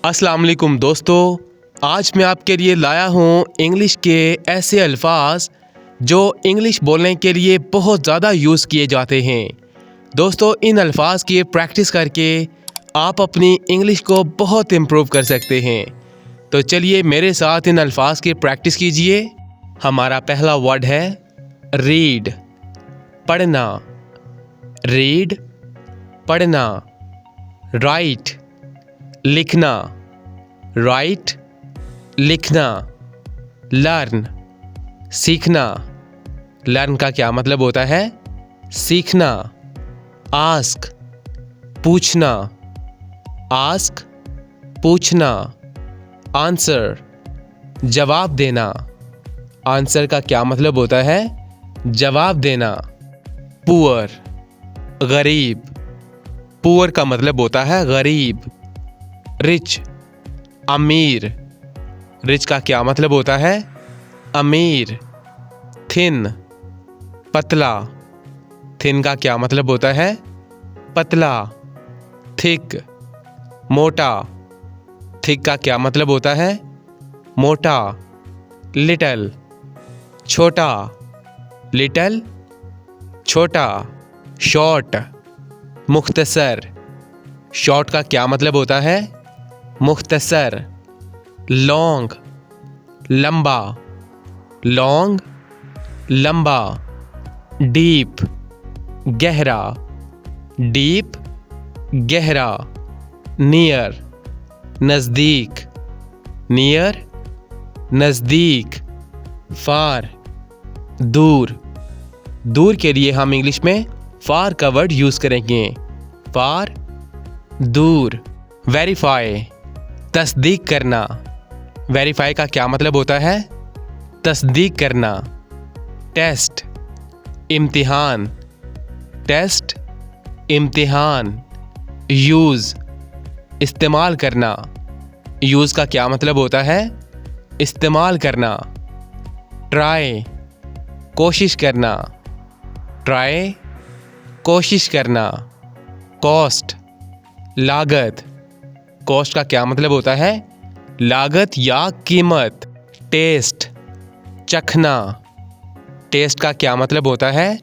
अस्सलाम वालेकुम दोस्तों, आज मैं आपके लिए लाया हूँ इंग्लिश के ऐसे अल्फाज जो इंग्लिश बोलने के लिए बहुत ज़्यादा यूज़ किए जाते हैं। दोस्तों, इन अल्फाज की प्रैक्टिस करके आप अपनी इंग्लिश को बहुत इम्प्रूव कर सकते हैं। तो चलिए मेरे साथ इन अल्फाज की प्रैक्टिस कीजिए। हमारा पहला वर्ड है रीड, पढ़ना। रीड, पढ़ना। राइट, लिखना। राइट, लिखना। लर्न, सीखना। लर्न का क्या मतलब होता है? सीखना। आस्क, पूछना। आस्क, पूछना। आंसर, जवाब देना। आंसर का क्या मतलब होता है? जवाब देना। पुअर, गरीब। पुअर का मतलब होता है गरीब। रिच, अमीर। रिच का क्या मतलब होता है? अमीर। थिन, पतला। थिन का क्या मतलब होता है? पतला। थिक, मोटा। थिक का क्या मतलब होता है? मोटा। लिटल, छोटा। लिटल, छोटा। शॉर्ट, मुख्तसर। शॉर्ट का क्या मतलब होता है? मुख्तसर। लॉन्ग, लंबा। लॉन्ग, लंबा। डीप, गहरा। डीप, गहरा। नियर, नज़दीक। नियर, नज़दीक। फार, दूर। दूर के लिए हम इंग्लिश में फार का वर्ड यूज़ करेंगे। फार, दूर। वेरीफाई, तस्दीक करना। वेरीफाई का क्या मतलब होता है? तस्दीक करना। टेस्ट, इम्तिहान। टेस्ट, इम्तिहान। यूज़, इस्तेमाल करना। यूज़ का क्या मतलब होता है? इस्तेमाल करना। ट्राई, कोशिश करना। ट्राई, कोशिश करना। कॉस्ट, लागत। कॉस्ट का क्या मतलब होता है? लागत या कीमत। टेस्ट, चखना। टेस्ट का क्या मतलब होता है?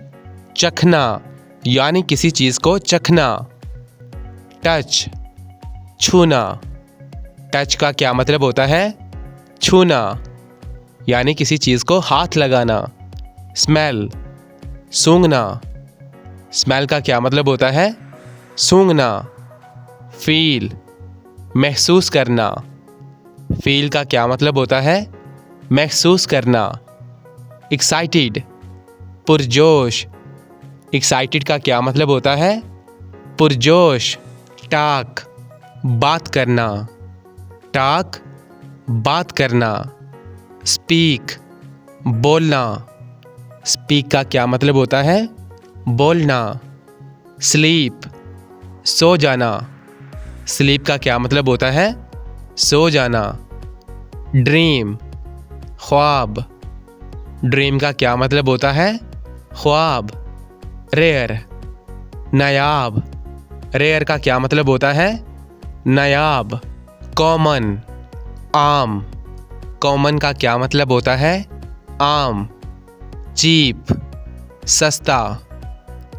चखना, यानी किसी चीज़ को चखना। टच, छूना। टच का क्या मतलब होता है? छूना, यानी किसी चीज़ को हाथ लगाना। स्मेल, सूंघना। स्मेल का क्या मतलब होता है? सूंघना। फील, महसूस करना। फील का क्या मतलब होता है? महसूस करना। एक्साइटेड, पुरजोश। एक्साइटेड का क्या मतलब होता है? पुरजोश। टॉक, बात करना। टॉक, बात करना। स्पीक, बोलना। स्पीक का क्या मतलब होता है? बोलना। स्लीप, सो जाना। स्लीप का क्या मतलब होता है? सो जाना। ड्रीम, ख्वाब। ड्रीम का क्या मतलब होता है? ख्वाब। रेयर, नायाब। रेयर का क्या मतलब होता है? नायाब। कॉमन, आम। कॉमन का क्या मतलब होता है? आम। चीप, सस्ता।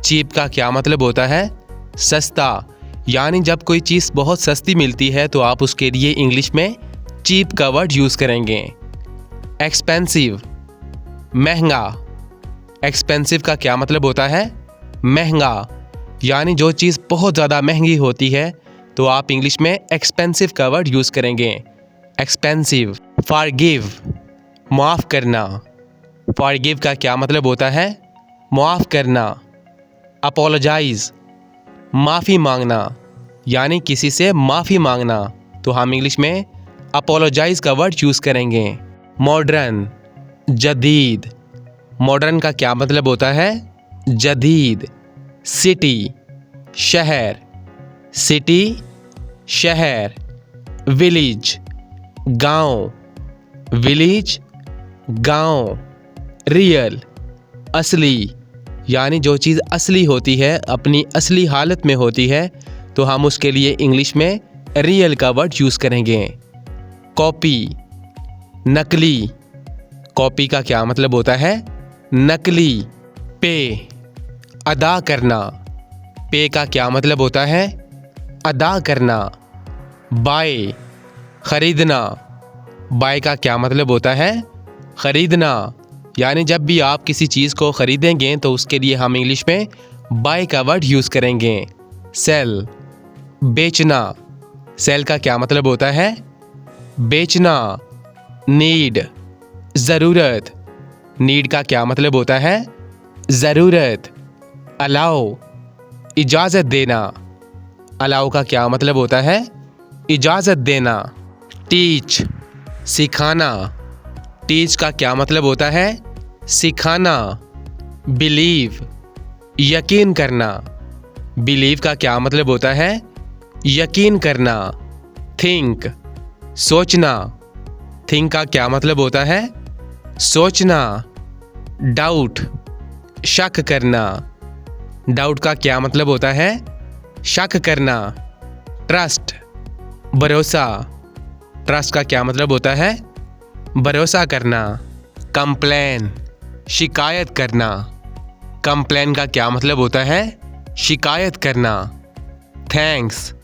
चीप का क्या मतलब होता है? सस्ता, यानी जब कोई चीज़ बहुत सस्ती मिलती है तो आप उसके लिए इंग्लिश में चीप का वर्ड यूज़ करेंगे। एक्सपेंसिव, महंगा। एक्सपेंसिव का क्या मतलब होता है? महंगा, यानी जो चीज़ बहुत ज़्यादा महंगी होती है तो आप इंग्लिश में एक्सपेंसिव का वर्ड यूज़ करेंगे। एक्सपेंसिव। फॉरगिव, माफ़ करना। फॉरगिव का क्या मतलब होता है? माफ़ करना। अपोलोजाइज, माफ़ी मांगना, यानी किसी से माफ़ी मांगना तो हम इंग्लिश में अपोलोजाइज का वर्ड यूज़ करेंगे। मॉडर्न, जदीद। मॉडर्न का क्या मतलब होता है? जदीद। सिटी, शहर। सिटी, शहर। विलेज, गांव। विलेज, गांव। रियल, असली, यानी जो चीज़ असली होती है, अपनी असली हालत में होती है तो हम उसके लिए इंग्लिश में रियल का वर्ड यूज़ करेंगे। कॉपी, नकली। कॉपी का क्या मतलब होता है? नकली। पे, अदा करना। पे का क्या मतलब होता है? अदा करना। बाय, खरीदना। बाय का क्या मतलब होता है? खरीदना। यानी जब भी आप किसी चीज़ को खरीदेंगे तो उसके लिए हम इंग्लिश में बाय का वर्ड यूज़ करेंगे। सेल, बेचना। सेल का क्या मतलब होता है? बेचना। नीड, ज़रूरत। नीड का क्या मतलब होता है? ज़रूरत। अलाउ, इजाज़त देना। अलाउ का क्या मतलब होता है? इजाज़त देना। टीच, सिखाना। टीच का क्या मतलब होता है? सिखाना। बिलीव, यकीन करना। बिलीव का क्या मतलब होता है? यकीन करना। थिंक, सोचना। थिंक का क्या मतलब होता है? सोचना। डाउट, शक करना। डाउट का क्या मतलब होता है? शक करना। ट्रस्ट, भरोसा। ट्रस्ट का क्या मतलब होता है? भरोसा करना। कंप्लेन, शिकायत करना। कंप्लेन का क्या मतलब होता है? शिकायत करना। थैंक्स,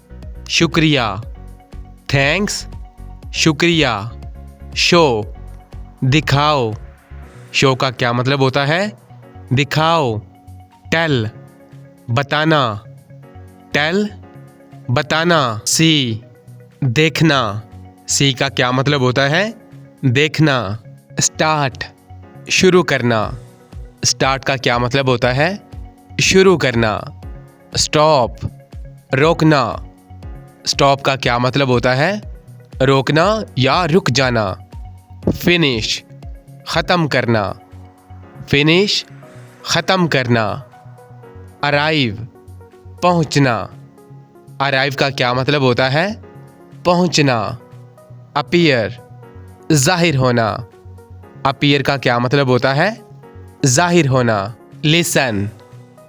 शुक्रिया। थैंक्स, शुक्रिया। शो, दिखाओ। शो का क्या मतलब होता है? दिखाओ। टेल, बताना। टेल, बताना। सी, देखना। सी का क्या मतलब होता है? देखना। स्टार्ट, शुरू करना। स्टार्ट का क्या मतलब होता है? शुरू करना। स्टॉप, रोकना। स्टॉप का क्या मतलब होता है? रोकना या रुक जाना। फिनिश, ख़त्म करना। फिनिश, ख़त्म करना। अराइव, पहुंचना। अराइव का क्या मतलब होता है? पहुंचना। अपीयर, जाहिर होना। अपीयर का क्या मतलब होता है? जाहिर होना। लिसन,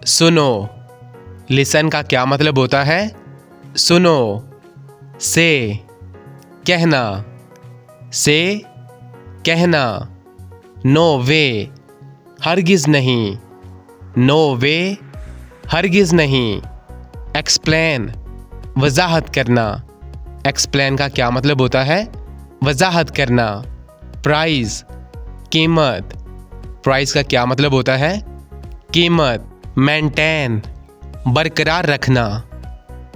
सुनो। लिसन का क्या मतलब होता है? सुनो। से, कहना। से, कहना। नो वे, हरगिज़ नहीं। नो वे, हरगिज़ नहीं। एक्सप्लेन, वजाहत करना। एक्सप्लेन का क्या मतलब होता है? वजाहत करना। प्राइस, कीमत। प्राइस का क्या मतलब होता है? कीमत। मेंटेन, बरकरार रखना।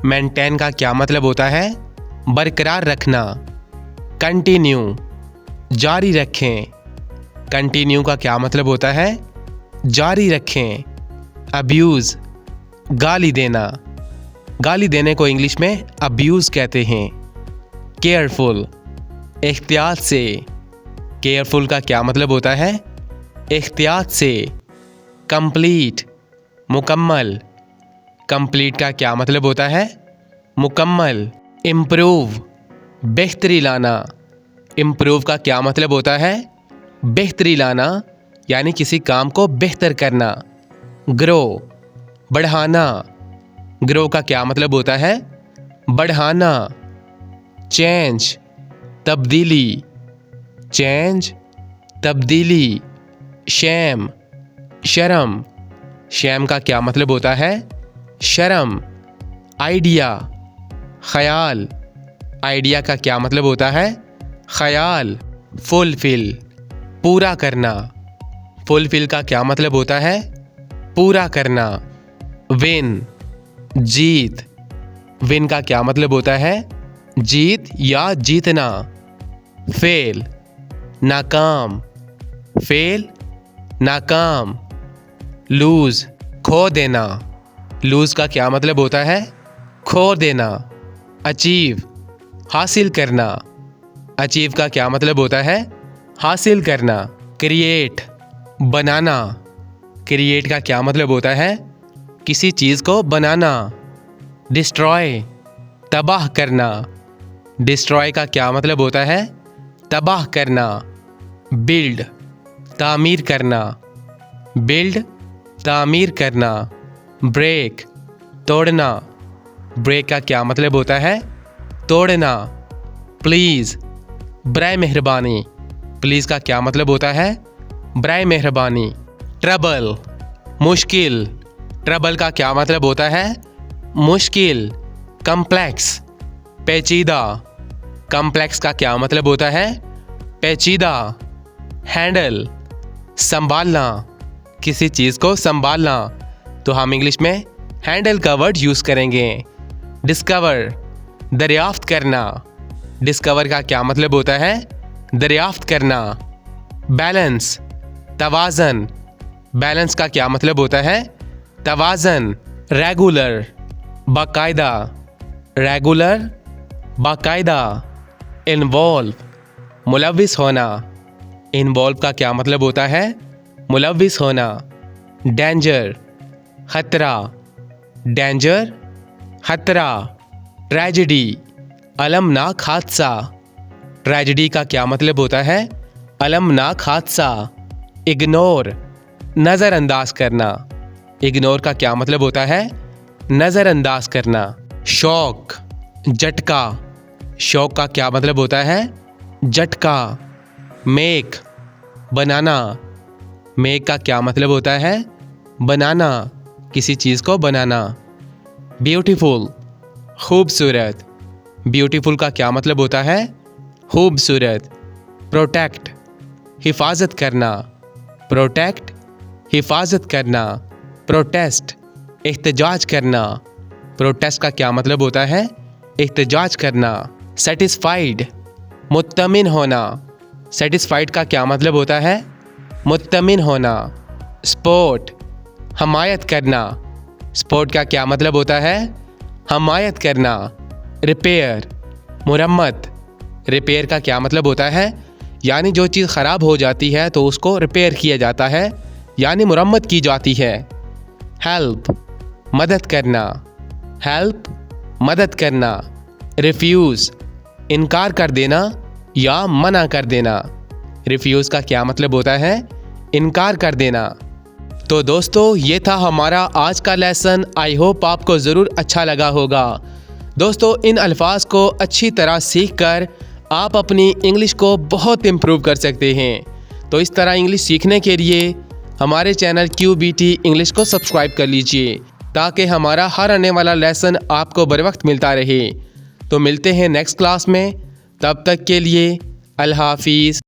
मेंटेन का क्या मतलब होता है? बरकरार रखना। कंटिन्यू, जारी रखें। कंटिन्यू का क्या मतलब होता है? जारी रखें। अब्यूज़, गाली देना। गाली देने को इंग्लिश में अब्यूज़ कहते हैं। केयरफुल, एहतियात से। केयरफुल का क्या मतलब होता है? एहतियात से। कंप्लीट, मुकम्मल। कंप्लीट का क्या मतलब होता है? मुकम्मल। इम्प्रूव, बेहतरी लाना। इम्प्रूव का क्या मतलब होता है? बेहतरी लाना, यानी किसी काम को बेहतर करना। ग्रो, बढ़ाना। ग्रो का क्या मतलब होता है? बढ़ाना। चेंज, तब्दीली। चेंज, तब्दीली। शैम, शर्म। शैम का क्या मतलब होता है? शर्म। आइडिया, ख्याल। आइडिया का क्या मतलब होता है? ख्याल। फुलफिल, पूरा करना। फुलफिल का क्या मतलब होता है? पूरा करना। विन, जीत। विन का क्या मतलब होता है? जीत या जीतना। फेल, नाकाम। फेल, नाकाम। लूज, खो देना। लूज का क्या मतलब होता है? खो देना। अचीव, हासिल करना। अचीव का क्या मतलब होता है? हासिल करना। क्रिएट, बनाना। क्रिएट का क्या मतलब होता है? किसी चीज़ को बनाना। डिस्ट्रॉय, तबाह करना। डिस्ट्रॉय का क्या मतलब होता है? तबाह करना। बिल्ड, तामीर करना। बिल्ड, तामीर करना। ब्रेक, तोड़ना। ब्रेक का क्या मतलब होता है? तोड़ना, प्लीज़, बराए मेहरबानी। प्लीज़ का क्या मतलब होता है? बराए मेहरबानी। ट्रबल, मुश्किल। ट्रबल का क्या मतलब होता है? मुश्किल। कम्प्लेक्स, पेचीदा। कम्प्लेक्स का क्या मतलब होता है? पेचीदा। हैंडल, संभालना, किसी चीज़ को संभालना, तो हम इंग्लिश में हैंडल का वर्ड यूज़ करेंगे। डिस्कवर, दरियाफ्त करना। डिस्कवर का क्या मतलब होता है? दरियाफ्त करना। बैलेंस, तवाज़न। बैलेंस का क्या मतलब होता है? तवाज़न। रेगुलर, बाकायदा। रेगुलर, बाकायदा। इन्वॉल्व, मुलव्विस होना। इन्वॉल्व का क्या मतलब होता है? मुलव्विस होना। डेंजर, खतरा। डेंजर, खतरा। ट्रेजेडी, अलमनाक हादसा। ट्रेजेडी का क्या मतलब होता है? अलमनाक हादसा। इग्नोर, नज़रअंदाज करना। इग्नोर का क्या मतलब होता है? नज़रअंदाज करना। शॉक, झटका। शॉक का क्या मतलब होता है? झटका। मेक, बनाना। मेक का क्या मतलब होता है? बनाना, किसी चीज़ को बनाना। ब्यूटीफुल, खूबसूरत। ब्यूटीफुल का क्या मतलब होता है? खूबसूरत। प्रोटेक्ट, हिफाजत करना। प्रोटेक्ट, हिफाजत करना। प्रोटेस्ट, एहतजाज करना। प्रोटेस्ट का क्या मतलब होता है? एहतजाज करना। सेटिस्फाइड, मुत्तमिन होना। सेटिस्फाइड का क्या मतलब होता है? मुत्तमिन होना। सपोर्ट, हमायत करना। सपोर्ट का क्या मतलब होता है? हमायत करना। रिपेयर, मुरम्मत। रिपेयर का क्या मतलब होता है? यानी जो चीज़ ख़राब हो जाती है तो उसको रिपेयर किया जाता है, यानी मुरम्मत की जाती है। हेल्प, मदद करना। हेल्प, मदद करना। रिफ्यूज़, इनकार कर देना या मना कर देना। रिफ्यूज़ का क्या मतलब होता है? इनकार कर देना। तो दोस्तों, ये था हमारा आज का लेसन। आई होप आपको ज़रूर अच्छा लगा होगा। दोस्तों, इन अल्फाज को अच्छी तरह सीख कर आप अपनी इंग्लिश को बहुत इम्प्रूव कर सकते हैं। तो इस तरह इंग्लिश सीखने के लिए हमारे चैनल QBT इंग्लिश को सब्सक्राइब कर लीजिए, ताकि हमारा हर आने वाला लेसन आपको बर वक्त मिलता रहे। तो मिलते हैं नेक्स्ट क्लास में, तब तक के लिए अल्लाह हाफिज़।